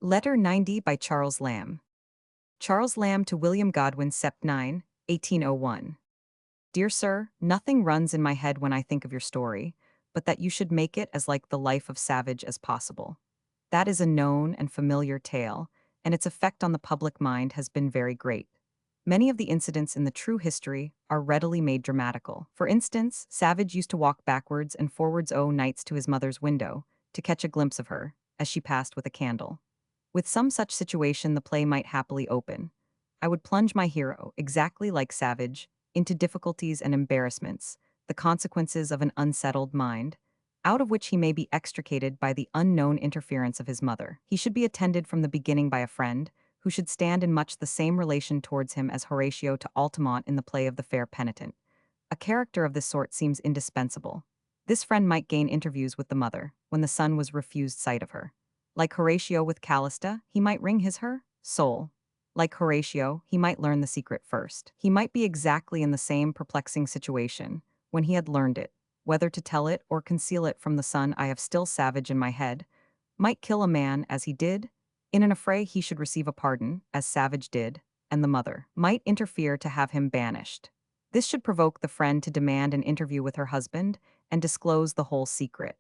Letter 90 by Charles Lamb. Charles Lamb to William Godwin, Sept. 9, 1801. Dear Sir, nothing runs in my head when I think of your story, but that you should make it as like the life of Savage as possible. That is a known and familiar tale, and its effect on the public mind has been very great. Many of the incidents in the true history are readily made dramatical. For instance, Savage used to walk backwards and forwards nights to his mother's window to catch a glimpse of her as she passed with a candle. With some such situation, the play might happily open. I would plunge my hero, exactly like Savage, into difficulties and embarrassments, the consequences of an unsettled mind, out of which he may be extricated by the unknown interference of his mother. He should be attended from the beginning by a friend, who should stand in much the same relation towards him as Horatio to Altamont in the play of the Fair Penitent. A character of this sort seems indispensable. This friend might gain interviews with the mother, when the son was refused sight of her. Like Horatio with Callista, he might wring her soul. Like Horatio, he might learn the secret first. He might be exactly in the same perplexing situation, when he had learned it, whether to tell it or conceal it from the son I have still Savage in my head, might kill a man as he did, in an affray he should receive a pardon, as Savage did, and the mother might interfere to have him banished. This should provoke the friend to demand an interview with her husband and disclose the whole secret.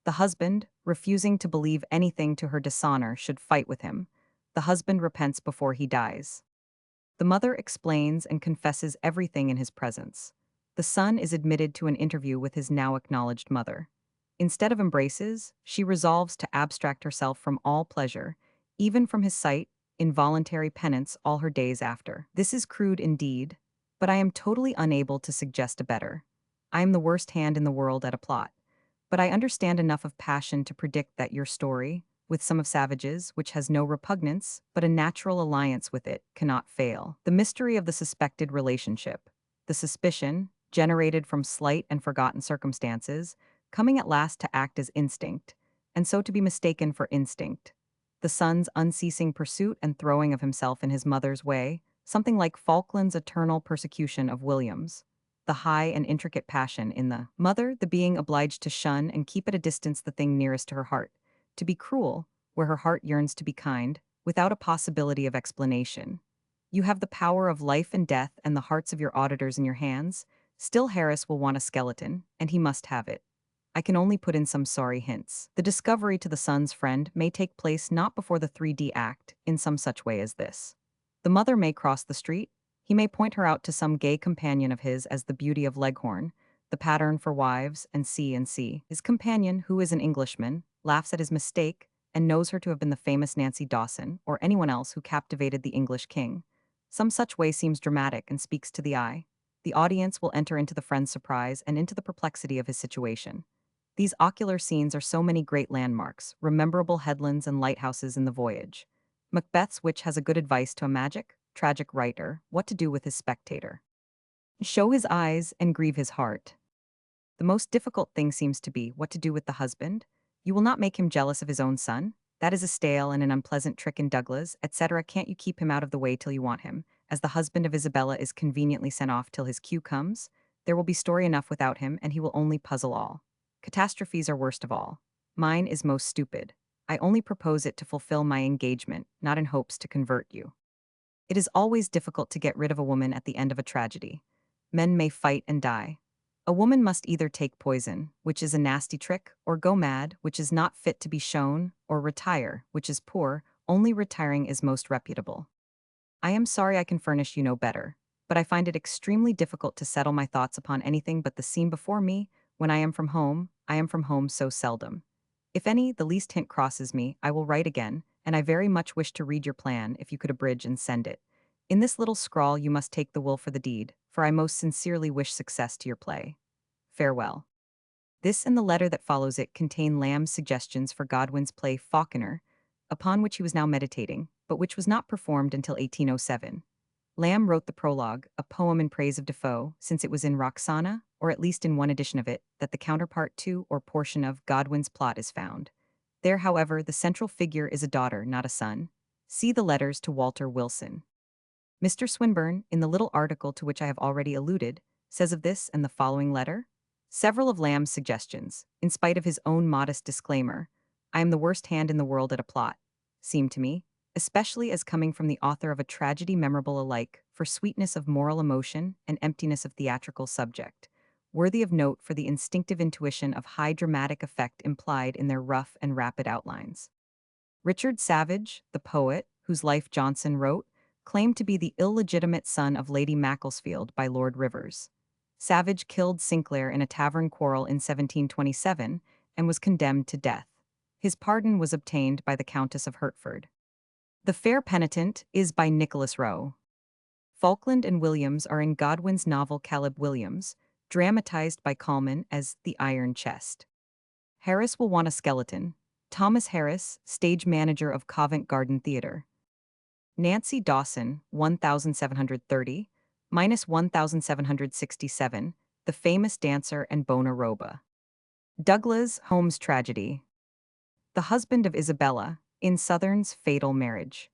The husband, refusing to believe anything to her dishonor, should fight with him. The husband repents before he dies. The mother explains and confesses everything in his presence. The son is admitted to an interview with his now acknowledged mother. Instead of embraces, she resolves to abstract herself from all pleasure, even from his sight, in voluntary penance all her days after. This is crude indeed, but I am totally unable to suggest a better. I am the worst hand in the world at a plot. But I understand enough of passion to predict that your story, with some of Savage's, which has no repugnance, but a natural alliance with it, cannot fail. The mystery of the suspected relationship, the suspicion, generated from slight and forgotten circumstances, coming at last to act as instinct, and so to be mistaken for instinct. The son's unceasing pursuit and throwing of himself in his mother's way, something like Falkland's eternal persecution of Williams. The high and intricate passion in the mother, the being obliged to shun and keep at a distance the thing nearest to her heart, to be cruel, where her heart yearns to be kind, without a possibility of explanation. You have the power of life and death and the hearts of your auditors in your hands. Still Harris will want a skeleton, and he must have it. I can only put in some sorry hints. The discovery to the son's friend may take place not before the 3D act, in some such way as this. The mother may cross the street. He may point her out to some gay companion of his as the beauty of Leghorn, the pattern for wives, and C. His companion, who is an Englishman, laughs at his mistake and knows her to have been the famous Nancy Dawson, or anyone else who captivated the English king. Some such way seems dramatic and speaks to the eye. The audience will enter into the friend's surprise and into the perplexity of his situation. These ocular scenes are so many great landmarks, rememberable headlands and lighthouses in the voyage. Macbeth's witch has a good advice to a tragic writer, what to do with his spectator. Show his eyes and grieve his heart. The most difficult thing seems to be what to do with the husband. You will not make him jealous of his own son. That is a stale and an unpleasant trick in Douglas, etc. Can't you keep him out of the way till you want him, as the husband of Isabella is conveniently sent off till his cue comes? There will be story enough without him, and he will only puzzle all. Catastrophes are worst of all. Mine is most stupid. I only propose it to fulfill my engagement, not in hopes to convert you. It is always difficult to get rid of a woman at the end of a tragedy. Men may fight and die. A woman must either take poison, which is a nasty trick, or go mad, which is not fit to be shown, or retire, which is poor. Only retiring is most reputable. I am sorry I can furnish you no better, but I find it extremely difficult to settle my thoughts upon anything but the scene before me. When I am from home so seldom. If the least hint crosses me, I will write again, and I very much wish to read your plan if you could abridge and send it. In this little scrawl you must take the will for the deed, for I most sincerely wish success to your play. Farewell. This and the letter that follows it contain Lamb's suggestions for Godwin's play Falconer, upon which he was now meditating, but which was not performed until 1807. Lamb wrote the prologue, a poem in praise of Defoe, since it was in Roxana, or at least in one edition of it, that the counterpart to or portion of Godwin's plot is found. There, however, the central figure is a daughter, not a son. See the letters to Walter Wilson. Mr. Swinburne, in the little article to which I have already alluded, says of this and the following letter: several of Lamb's suggestions, in spite of his own modest disclaimer, I am the worst hand in the world at a plot, seem to me, especially as coming from the author of a tragedy memorable alike for sweetness of moral emotion and emptiness of theatrical subject, worthy of note for the instinctive intuition of high dramatic effect implied in their rough and rapid outlines. Richard Savage, the poet, whose life Johnson wrote, claimed to be the illegitimate son of Lady Macclesfield by Lord Rivers. Savage killed Sinclair in a tavern quarrel in 1727 and was condemned to death. His pardon was obtained by the Countess of Hertford. The Fair Penitent is by Nicholas Rowe. Falkland and Williams are in Godwin's novel Caleb Williams, dramatized by Colman as The Iron Chest. Harris Will Want a Skeleton. Thomas Harris, stage manager of Covent Garden Theatre. Nancy Dawson, 1730, minus 1767, the famous dancer and bona roba. Douglas Holmes Tragedy. The husband of Isabella, in Southern's Fatal Marriage.